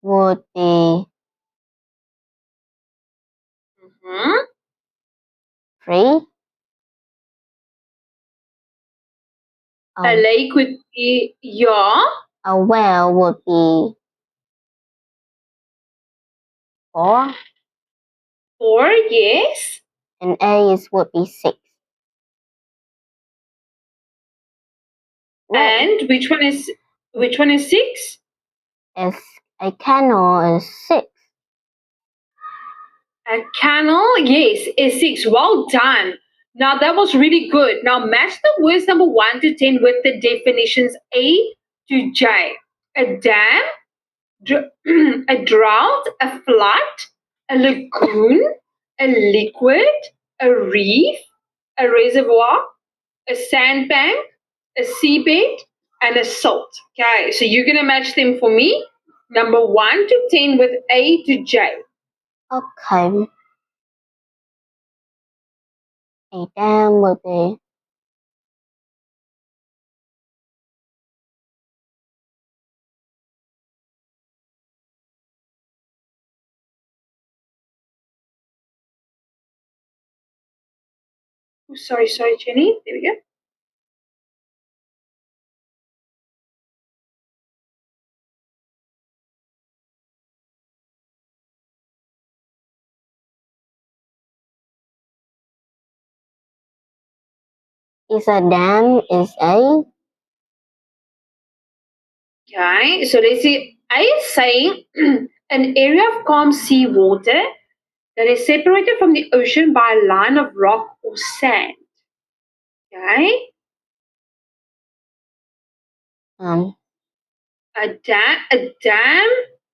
would be 3. A lake would be, yeah. A well would be 4. 4, yes. And A would be 6. And which one is 6? Is a canal is 6. A canal, yes, is 6. Well done. Now that was really good. Now match the words number 1 to 10 with the definitions A to J. A dam, a drought, a flood, a lagoon, a liquid, a reef, a reservoir, a sandbank, a seabed, and a silt. Okay, so you're going to match them for me. Number 1 to 10 with A to J. Okay. A dam would be Oh, sorry, Jenny. There we go. is a dam is A. Okay, so let's see. I is saying an area of calm sea water that is separated from the ocean by a line of rock or sand. Okay, a dam.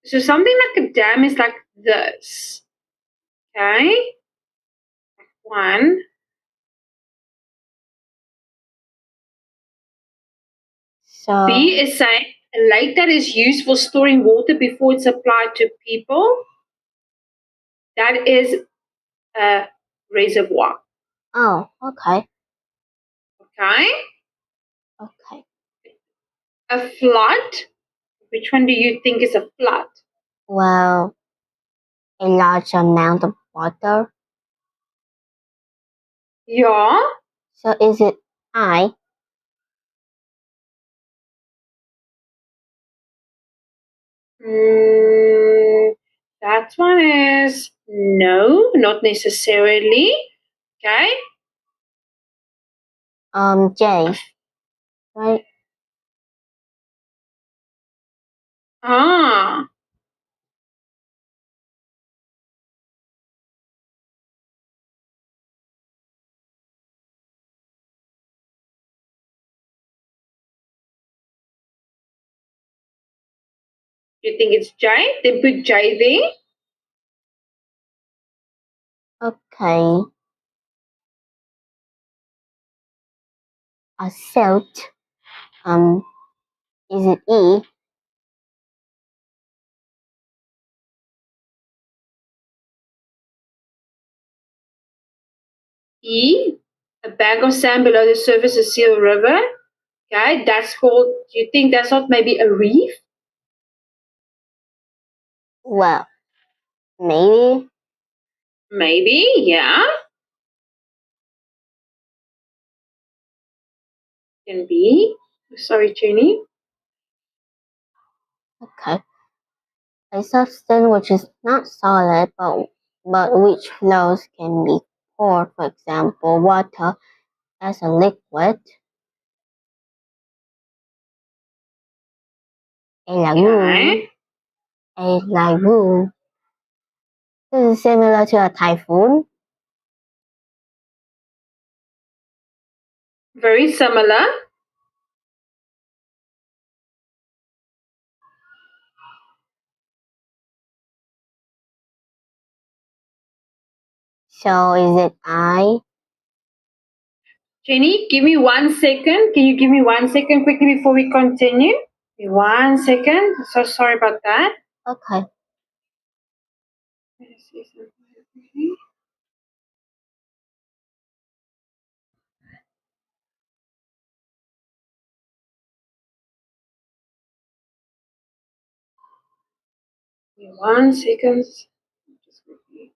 So something like a dam is like this. Okay, 1. So B is saying a lake that is used for storing water before it's applied to people. That is a reservoir. oh, okay. Okay, Okay. a flood. Which one do you think is a flood? Well, a large amount of water. Yeah. So is it I? That one is no, not necessarily. Okay. J, right? Ah, you think it's J? Then put J there. Okay. A silt. Is it E? E, a bag of sand below the surface of Seal River. Okay, that's called, do you think that's not maybe a reef? Well, maybe. Maybe, yeah. Can be. Sorry, Jenny. Okay. A substance which is not solid but which flows can be poured, for example, water as a liquid. A lagoon. Okay. A lagoon. This is similar to a typhoon. Very similar. So is it I? Jenny, give me 1 second. Can you give me 1 second quickly before we continue? Give me 1 second. So sorry about that. Okay. 1 second. Just quickly.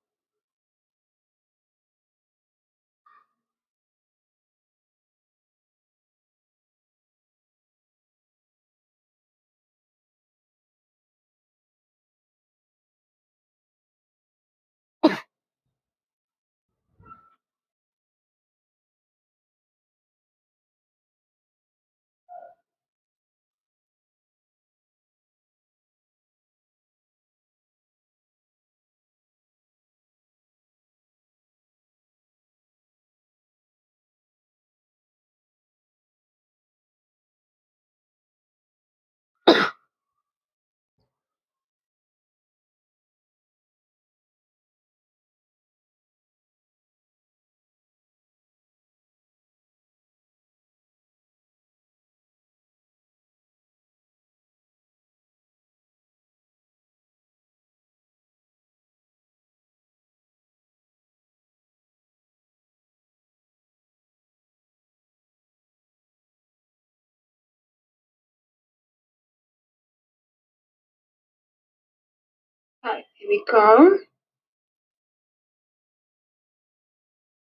Right, here we go.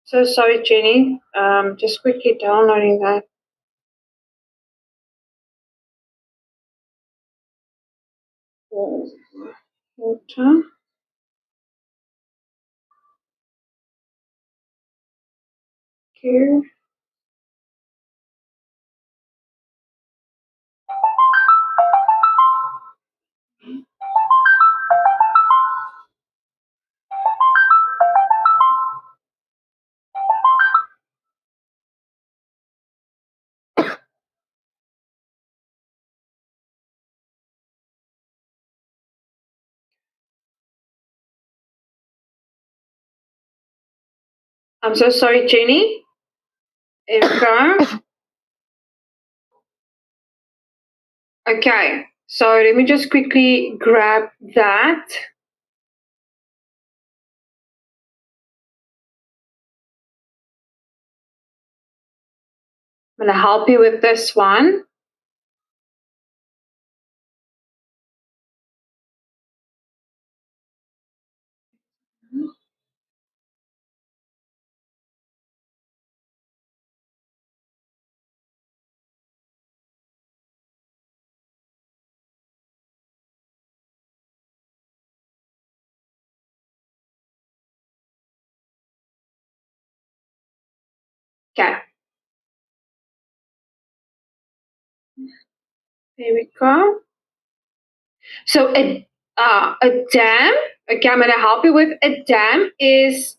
So sorry, Jenny. Just quickly downloading that. Water. Here. I'm so sorry, Jenny. Here we go. Okay, so let me just quickly grab that. I'm going to help you with this one. Okay, there we go. So a dam, okay, I'm going to help you with a dam is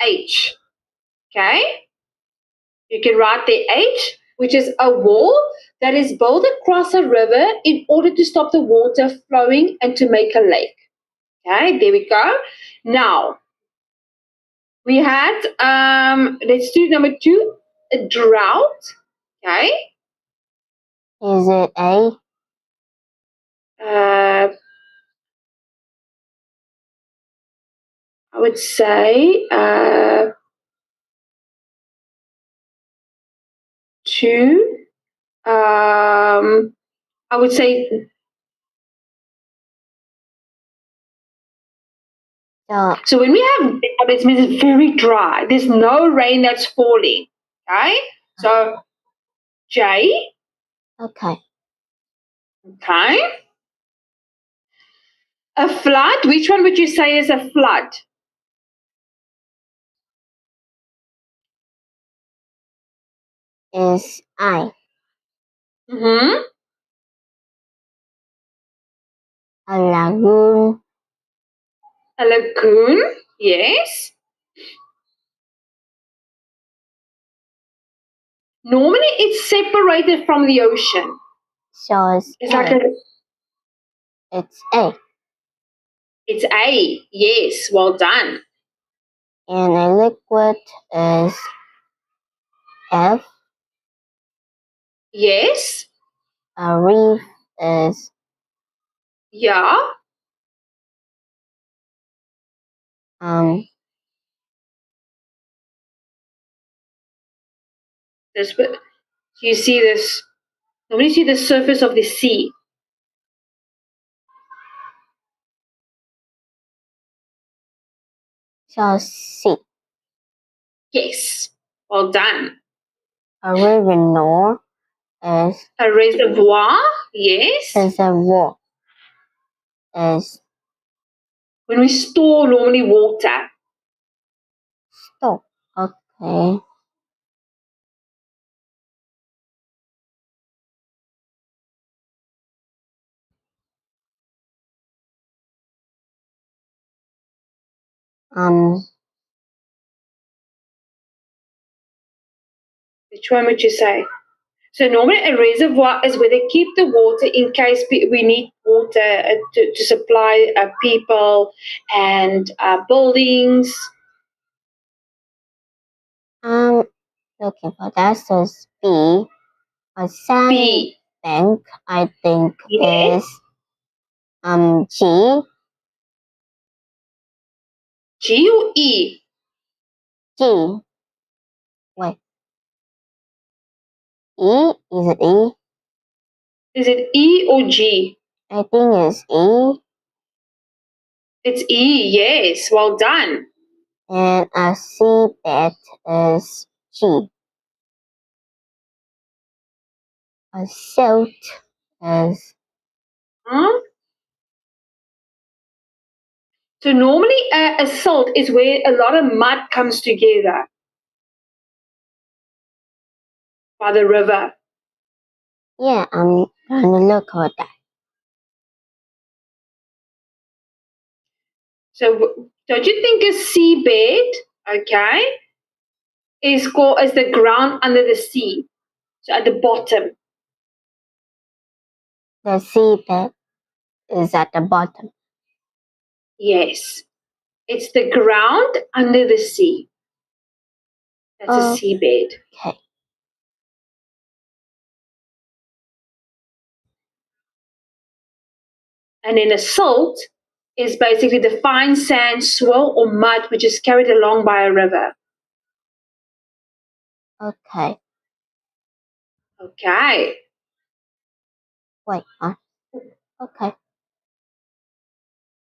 H, okay? You can write the H, which is a wall that is built across a river in order to stop the water flowing and to make a lake. Okay, there we go. Now, we had, let's do number 2, a drought. Okay. Is it A? I would say 2. I would say so. When we have drought, it means it's very dry. There's no rain that's falling. Okay, so J. Okay. Okay. A flood. Which one would you say is a flood? Is I. Mm-hmm. A lagoon. A lagoon. Yes. Normally, it's separated from the ocean. So It's like it's A. It's A. Yes. Well done. And a liquid is F. Yes. A reef is Yeah. This. You see this. Normally, you see the surface of the sea. So C. Yes. Well done. A reservoir is A reservoir. Yes. reservoir is When we store normally water. store. Okay. Which one would you say? So normally a reservoir is where they keep the water in case we need water to supply people and buildings. Looking for that. So B. A B. sandbank, I think, Yes. is G. G or E? G. Wait. E? Is it E? Is it E or G? I think it's E. It's E. Yes. Well done. And a seabed is G. A silt is Huh? So normally a silt is where a lot of mud comes together by the river. yeah. I'm gonna look at that. So don't you think a seabed, okay, is called as the ground under the sea? So at the bottom. The seabed is at the bottom. Yes. It's the ground under the sea. That's a seabed. Okay. And then a silt is basically the fine sand, swell, or mud which is carried along by a river. Okay. Okay. Wait. Okay.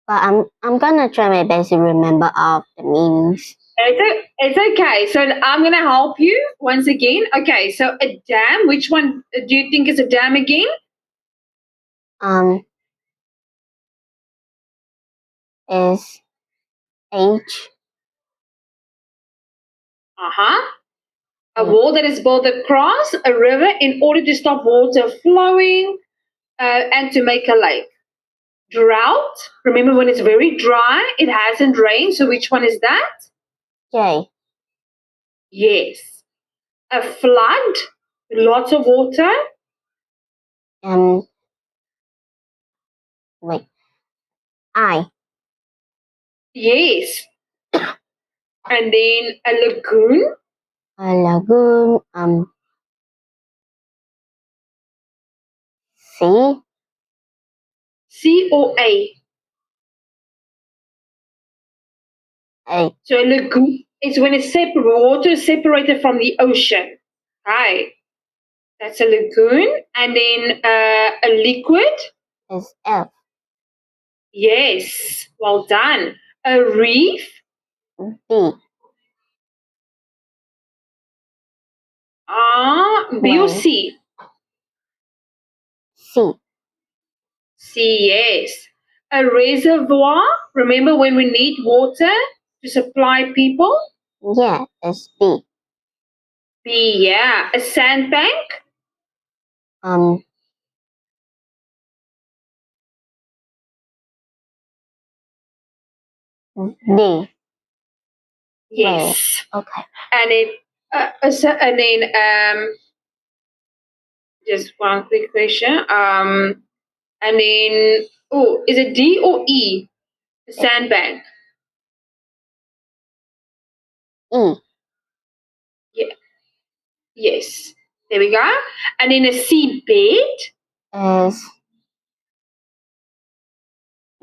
But I'm gonna try my best to remember all of the meanings. It's okay. So I'm going to help you once again. Okay, so a dam, which one do you think is a dam again? Is H. Uh-huh. A wall that is built across a river in order to stop water flowing and to make a lake. Drought, remember when it's very dry, it hasn't rained. So which one is that? J. Yes. A flood, lots of water. Wait. I. Yes. And then a lagoon. A lagoon. C. C or A. A. So a lagoon is when it's water is separated from the ocean. Right. That's a lagoon. And then a liquid. Is F. Yes. Well done. A reef. B. B or Wait. C? C. C, yes. A reservoir. Remember when we need water to supply people? Yeah, it's B. B, yeah. A sandbank. Um. D. Yes. Wait. Okay. And it and then just one quick question. And then oh, is it D or E? A sandbank. E. Yeah. Yes. There we go. And then a seabed. Is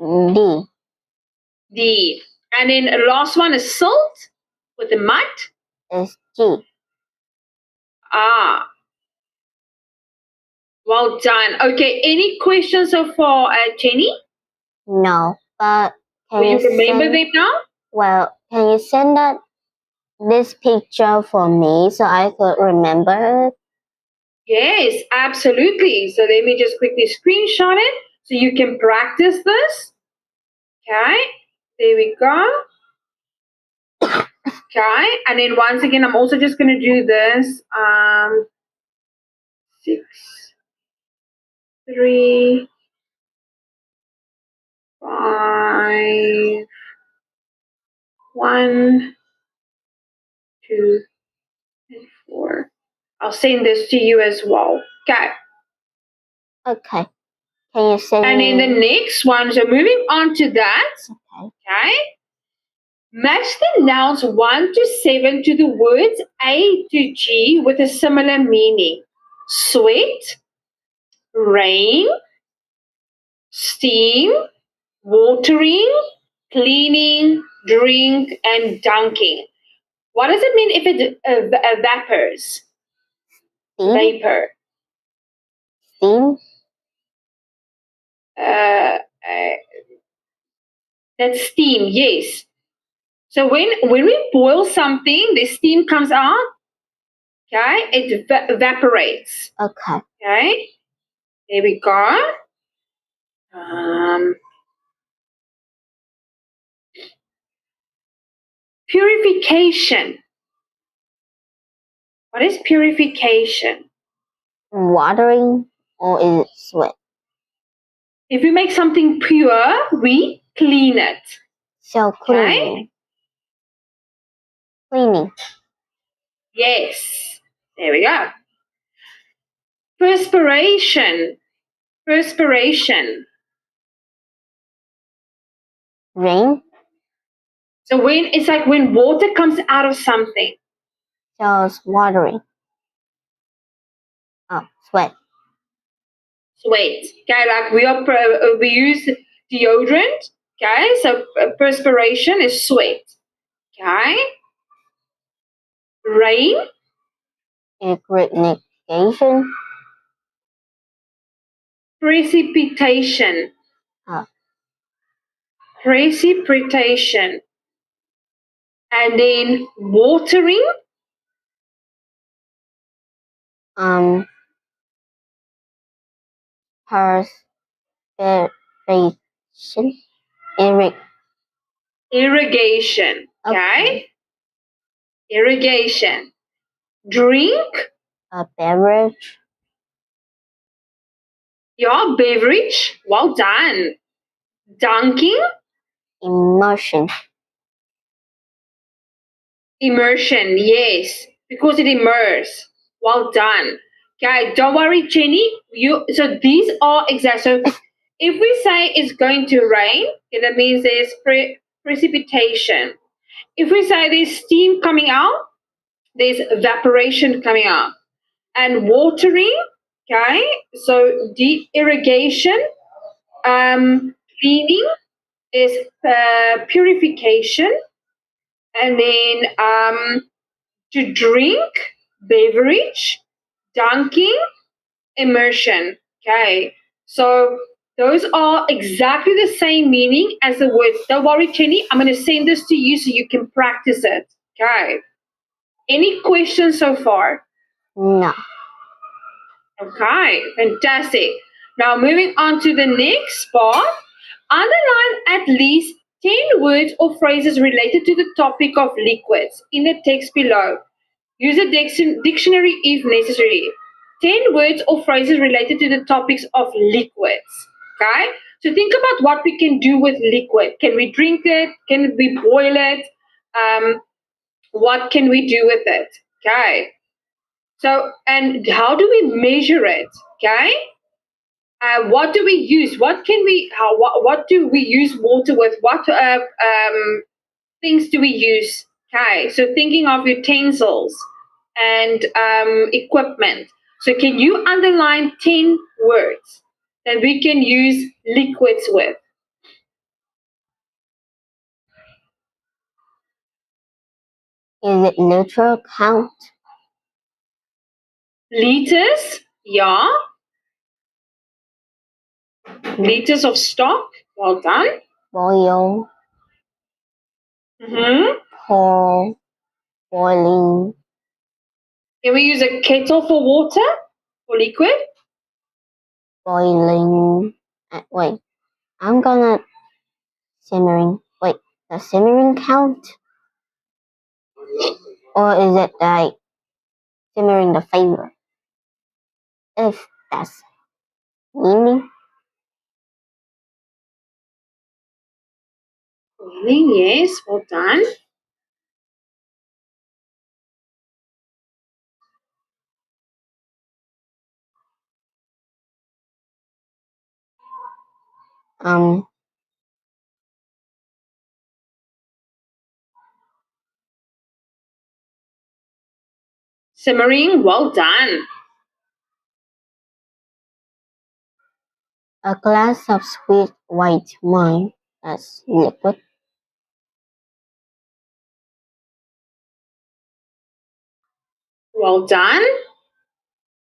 D. D. And then the last one is silt with the mud. Is G. Ah, well done. Okay, any questions so far, Jenny? No, but Do can you you remember send? them now? Well, can you send this picture for me so I could remember it? Yes, absolutely. So let me just quickly screenshot it so you can practice this. Okay, there we go. Okay, and then once again, I'm also just going to do this. 6, 3, 5, 1, 2, and 4. I'll send this to you as well. Okay. Okay. Can you send And me? then the next one, so moving on to that, okay. Match the nouns 1 to 7 to the words A to G with a similar meaning. Sweat, rain, steam, watering, cleaning, drink, and dunking. What does it mean if it vapors? Steam? Vapor. Steam? Uh, uh, that's steam, yes. So when we boil something, the steam comes out, okay? It evaporates. Okay. Okay, there we go. Purification. What is purification? Watering or is it sweat? If we make something pure, we clean it. So Okay? cleaning. Cleaning. Yes. There we go. Perspiration. Perspiration. Rain. So when it's like when water comes out of something. So it's watering. Oh, sweat. Sweat. Okay, like we use deodorant. Okay, so perspiration is sweat. Okay. Rain. Irrigation. Precipitation. Oh, Precipitation. And then watering. um, perspiration. Irrig. Irrigation. Okay. Irrigation. Drink. A beverage. Your beverage. Well done. Dunking. Immersion. Immersion. Yes, because it immerses. Well done. Okay, don't worry, Jenny. So these are exact. So if we say it's going to rain, okay, that means there's precipitation. If we say there's steam coming out, there's evaporation coming out. And watering, okay, so deep irrigation, cleaning is purification, and then to drink, beverage, dunking, immersion. Okay, so those are exactly the same meaning as the word. Don't worry, Jenny, I'm going to send this to you so you can practice it. Okay, any questions so far? No. Okay, fantastic. Now moving on to the next part. Underline at least 10 words or phrases related to the topic of liquids in the text below. Use a dictionary if necessary. 10 words or phrases related to the topics of liquids. Okay? So think about what we can do with liquid. Can we drink it? Can we boil it? What can we do with it? Okay. So, and how do we measure it? Okay. What do we use? What can we? What do we use water with? What things do we use? Okay, so thinking of utensils and equipment. So can you underline 10 words that we can use liquids with? Is it literal count? Liters, yeah. Liters of stock, well done. Boil. Mm-hmm. pour, boiling, Can we use a kettle for water or liquid? boiling. Wait, I'm gonna simmering. Wait, does simmering count? Or is it like simmering the flavor? If that's meaning. Boiling, yes, well done. Um, Simmering, well done. a glass of sweet white wine. That's liquid. Well done.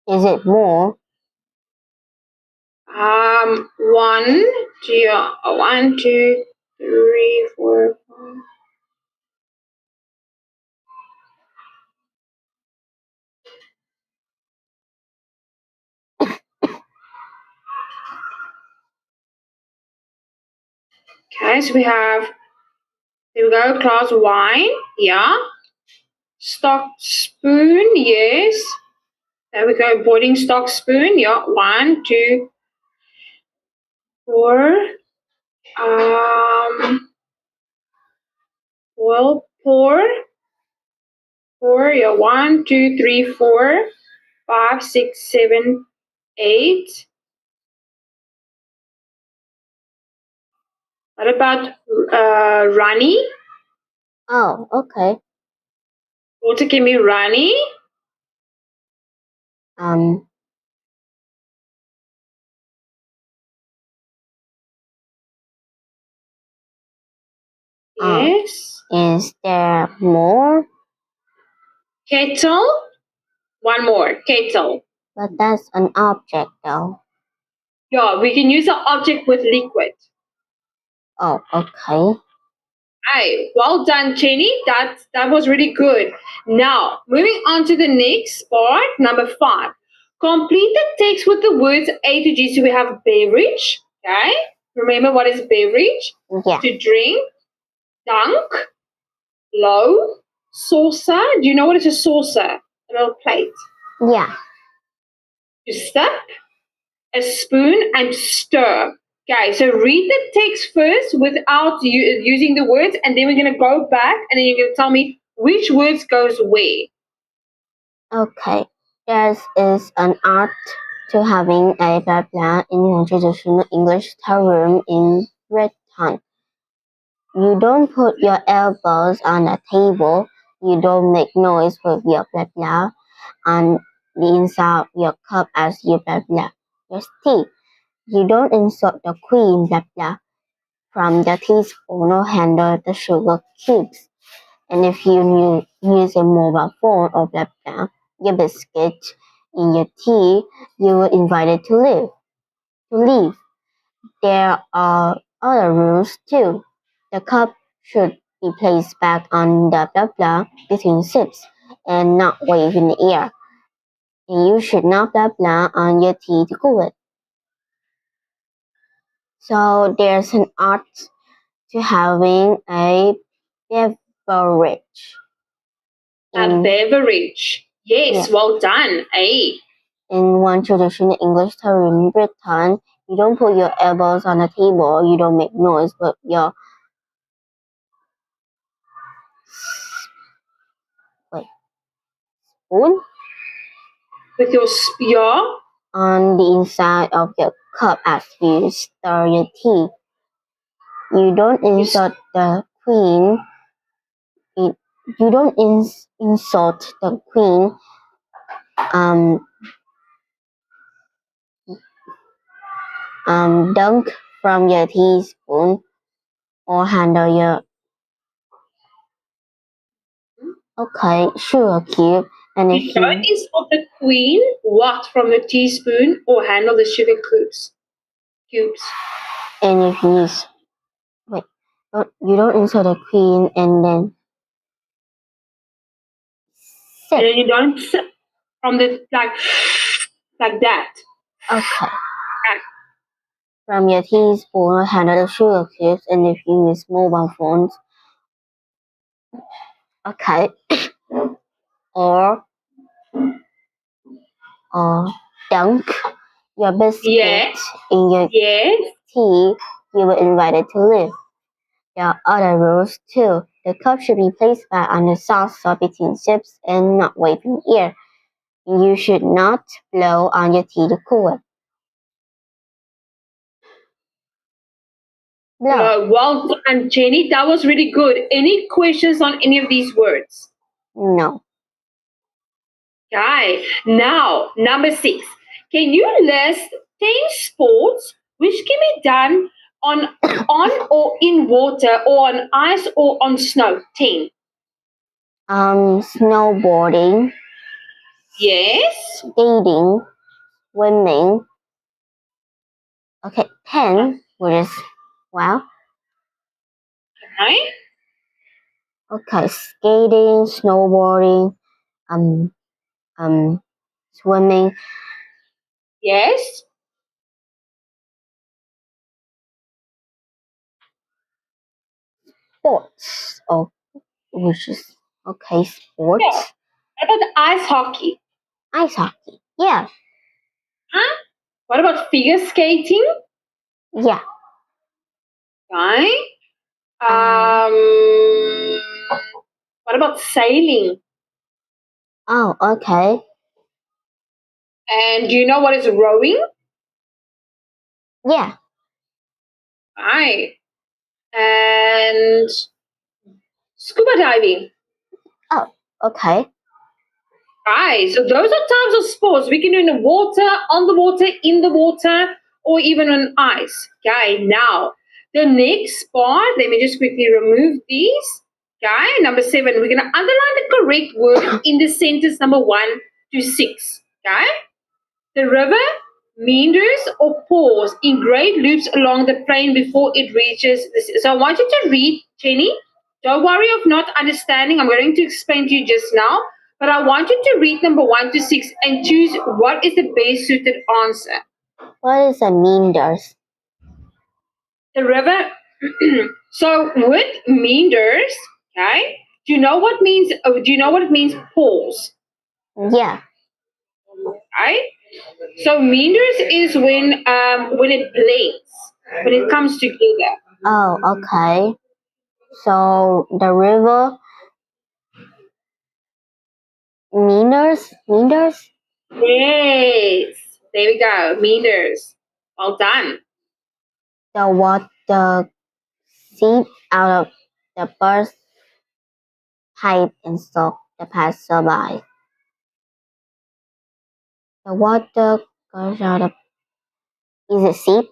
Is it more? One, two, three, four, five. Okay, so here we go, glass wine, yeah. Stock spoon, yes. There we go, boiling stock spoon, yeah. One, two, four. Well, pour, yeah. One, two, three, four, five, six, seven, eight. What about runny? Oh, okay. Water can be runny. Um, Yes. is there more? Kettle. One more. Kettle. But that's an object though. Yeah, we can use an object with liquid. Oh, okay. Hey, well done, Jenny. That was really good. Now, moving on to the next part, number 5. Complete the text with the words A to G. So we have beverage. Okay. Remember what is beverage? Yeah. To drink, dunk, low, saucer. Do you know what is a saucer? A little plate. Yeah. To sip, a spoon, and stir. Okay, so read the text first without using the words, and then we're going to go back, and then you're going to tell me which words goes where. Okay. There is an art to having a blah blah in one traditional English room in Britain. You don't put your elbows on a table. You don't make noise with your blah blah on the inside of your cup as you blah blah your tea. You don't insert the cream blah blah from the teaspoon or handle the sugar cubes. And if you use a mobile phone or blah blah your biscuit in your tea, you were invited to leave. There are other rules too. The cup should be placed back on the blah blah between sips and not wave in the air. And you should not blah blah on your tea to cool it. So there's an art to having a beverage. A beverage. Yes, Yeah. well done. A. In one traditional English term in Britain, you don't put your elbows on the table, you don't make noise with your spoon With your on the inside of your cup as you stir your tea. You don't insert the queen. You don't insert the queen. Um, dunk from your teaspoon or handle your sugar cube. And if You don't you insult the queen, what from the teaspoon, or handle the sugar cubes. and if you use wait, You don't insert the queen and then And sip. then you don't sip from the like that. Okay. Ah, From your teaspoon, handle the sugar cubes, and if you use mobile phones, okay, or dunk your biscuit Yes, in your yes. tea you were invited to live. There are other rules too. The cup should be placed back on the saucer between sips and not waving air. You should not blow on your tea to cool it. Blow. Well done, Jenny. That was really good. Any questions on any of these words? No. Okay. Now, number 6. Can you list 10 sports which can be done on or in water or on ice or on snow? 10. Snowboarding, Yes. skating, swimming. Okay, 10, which is, wow. Okay. Okay, skating, snowboarding, um, swimming, Yes. sports. Oh, which is, okay, Yeah. sports. What about ice hockey? Ice hockey. Yeah, Huh? What about figure skating? yeah. Okay. Um, What about sailing? oh, okay. And do you know what is rowing? Yeah. Right. And scuba diving. Oh, okay. Right. So those are types of sports we can do in the water, on the water, in the water, or even on ice. Okay. Now, the next part, let me just quickly remove these. Okay. Number 7, we're going to underline the correct word in the sentence number 1 to 6. Okay. The river meanders or pours in great loops along the plain before it reaches the sea. So I want you to read, Jenny. Don't worry of not understanding. I'm going to explain to you just now. But I want you to read number 1 to 6 and choose what is the best suited answer. What is a meanders? The river. So with meanders, okay. Do you know what means? Do you know what it means? Pours, Yeah. right? So meanders is when it blends, when it comes together. Oh, okay. So the river meanders. Yes. There we go. Meters. Well done. The water seep out of the burst pipe and soak the passerby. The water goes out of. Is it seep?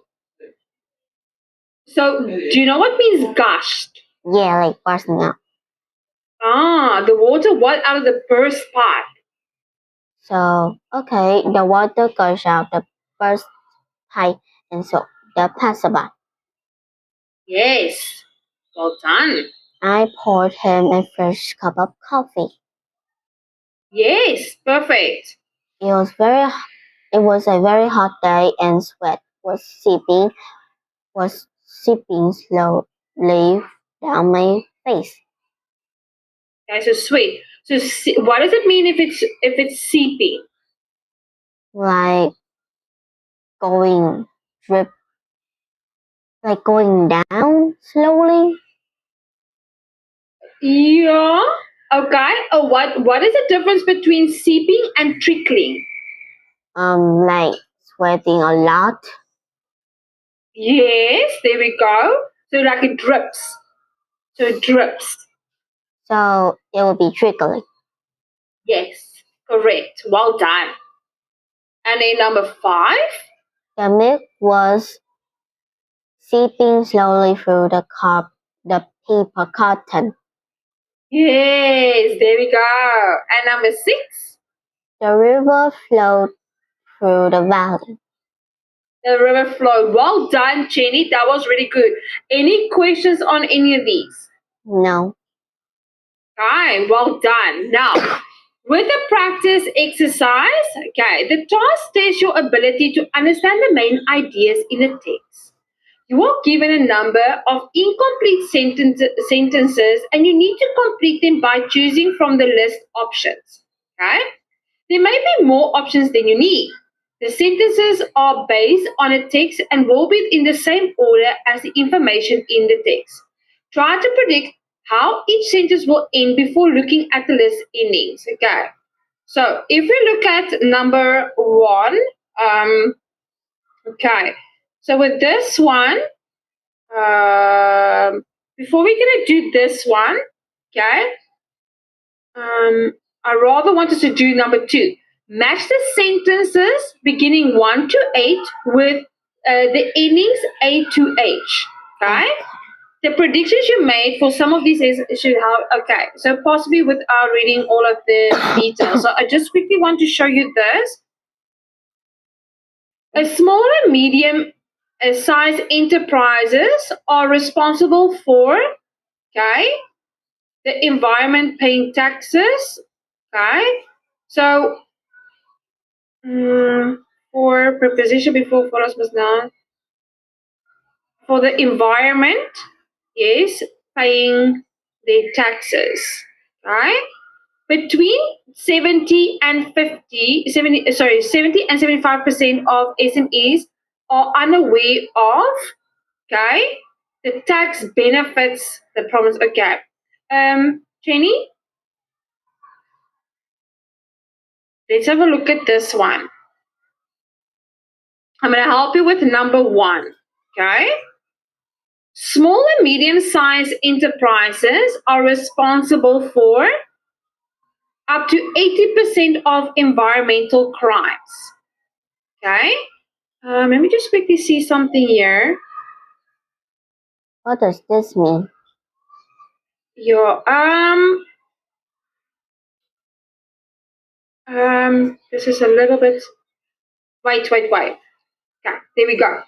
So, do you know what means gushed? Yeah, like bursting out. The water what out of the burst pipe. So okay, the water goes out the burst pipe and soak the passerby. Yes. Well done. I poured him a fresh cup of coffee. Yes. Perfect. It was very It was a very hot day and sweat was seeping slowly down my face. Okay, so sweet. So, what does it mean if it's seeping? Like going drip like going down slowly. Yeah. Okay. What is the difference between seeping and trickling? Like sweating a lot. Yes. There we go. So like it drips. So it drips. So it will be trickling. Yes, correct. Well done. And then number 5. The milk was seeping slowly through the paper cotton. Yes, there we go. And number 6. The river flowed through the valley. The river flowed. Well done, Jenny. That was really good. Any questions on any of these? No. Okay, well done. Now, with the practice exercise, okay, the task tests your ability to understand the main ideas in a text. You are given a number of incomplete sentences and you need to complete them by choosing from the list options. Okay? There may be more options than you need. The sentences are based on a text and will be in the same order as the information in the text. Try to predict how each sentence will end before looking at the list endings. Okay. So if we look at number one, okay. So with this one, before we're gonna do this one, okay, I rather wanted to do number two. Match the sentences beginning 1 to 8 with the endings A to H. Okay? The predictions you made for some of these should have, okay, so possibly without reading all of the details. So I just quickly want to show you this. A small and medium size enterprises are responsible for, okay, the environment paying taxes, okay? So, for preposition before follows must noun. For the environment, yes, paying their taxes, right? Between 70 and 75% of SMEs are unaware of, okay, the tax benefits the promise. Okay. Jenny, let's have a look at this one. I'm going to help you with number one. Okay. Small and medium sized enterprises are responsible for up to 80% of environmental crimes. Okay. Let me just quickly see something here. What does this mean? Your this is a little bit. Wait. Okay, there we go.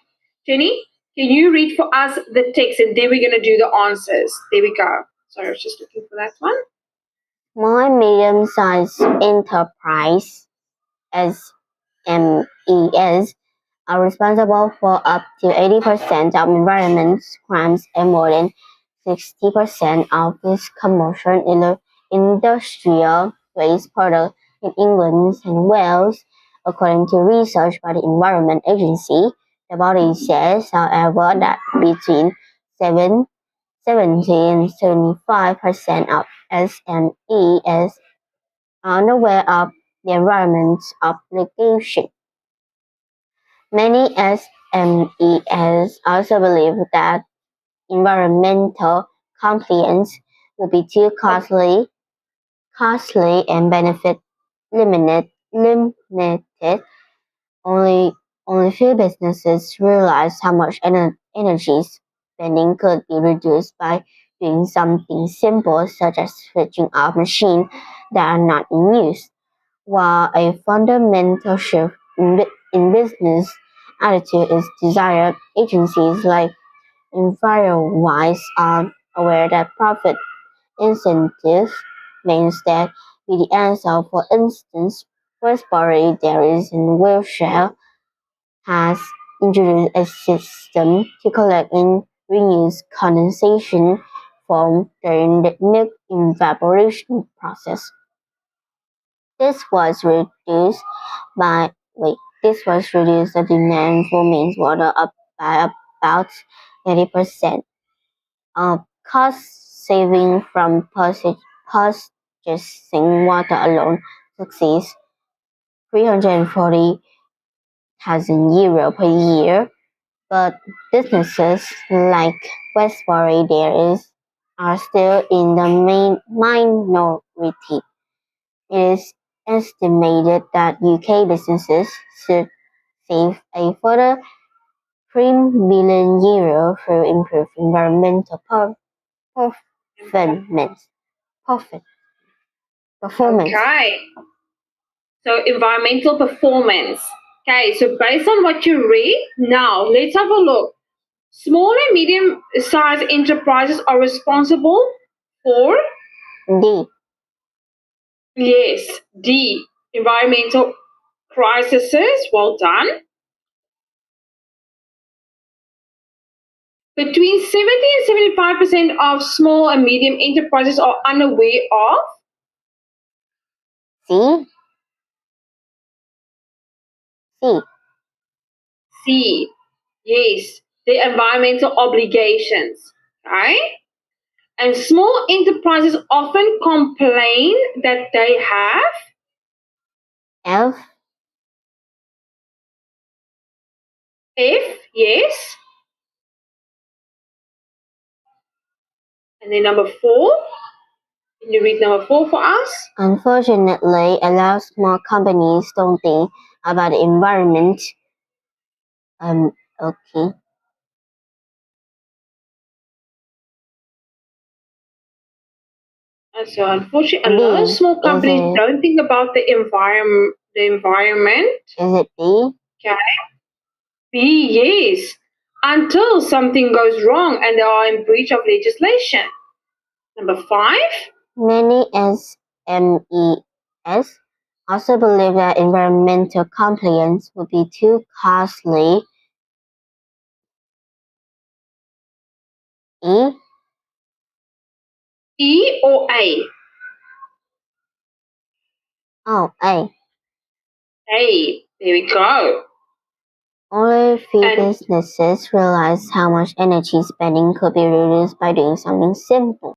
Jenny, can you read for us the text and then we're gonna do the answers? There we go. Sorry, I was just looking for that one. Small and medium-sized enterprise (SMEs) are responsible for up to 80% of environmental crimes and more than 60% of its commercial industrial waste products in England and Wales, according to research by the Environment Agency. The body says, however, that between 70 and 75% of SMEs are unaware of the environment's obligation. Many SMEs also believe that environmental compliance will be too costly and benefit limited. Only few businesses realize how much energy spending could be reduced by doing something simple such as switching off machines that are not in use. While a fundamental shift in business attitude is desired, agencies like Envirowise are aware that profit incentives may instead be the answer. For instance, Westbury Dairies in Wiltshire has introduced a system to collect and reuse condensation foam during the milk evaporation process. This was reduced the demand for mains water up by about 80%. Cost saving from purchasing water alone exceeds €340,000 per year, but businesses like Westbury Dairies are still in the minority. It is estimated that UK businesses should save a further €3 billion through improved environmental performance. Okay. So environmental performance. Okay, so based on what you read, now let's have a look. Small and medium sized enterprises are responsible for, D. yes, D, environmental crises. Well done. Between 70 and 75% of small and medium enterprises are unaware of, C. C. C, yes, the environmental obligations, right? And small enterprises often complain that they have, F. F, yes. And then number 4, can you read number 4 for us? Unfortunately, a lot of small companies don't think about the environment. Okay. And so unfortunately, a lot of B. small Is companies it, don't think about the environment. is it B? Okay. B, yes. Until something goes wrong and they are in breach of legislation. Number 5. Many SMEs also believe that environmental compliance would be too costly. E. E or A? Oh, A. A. There we go. Only few And businesses realize how much energy spending could be reduced by doing something simple.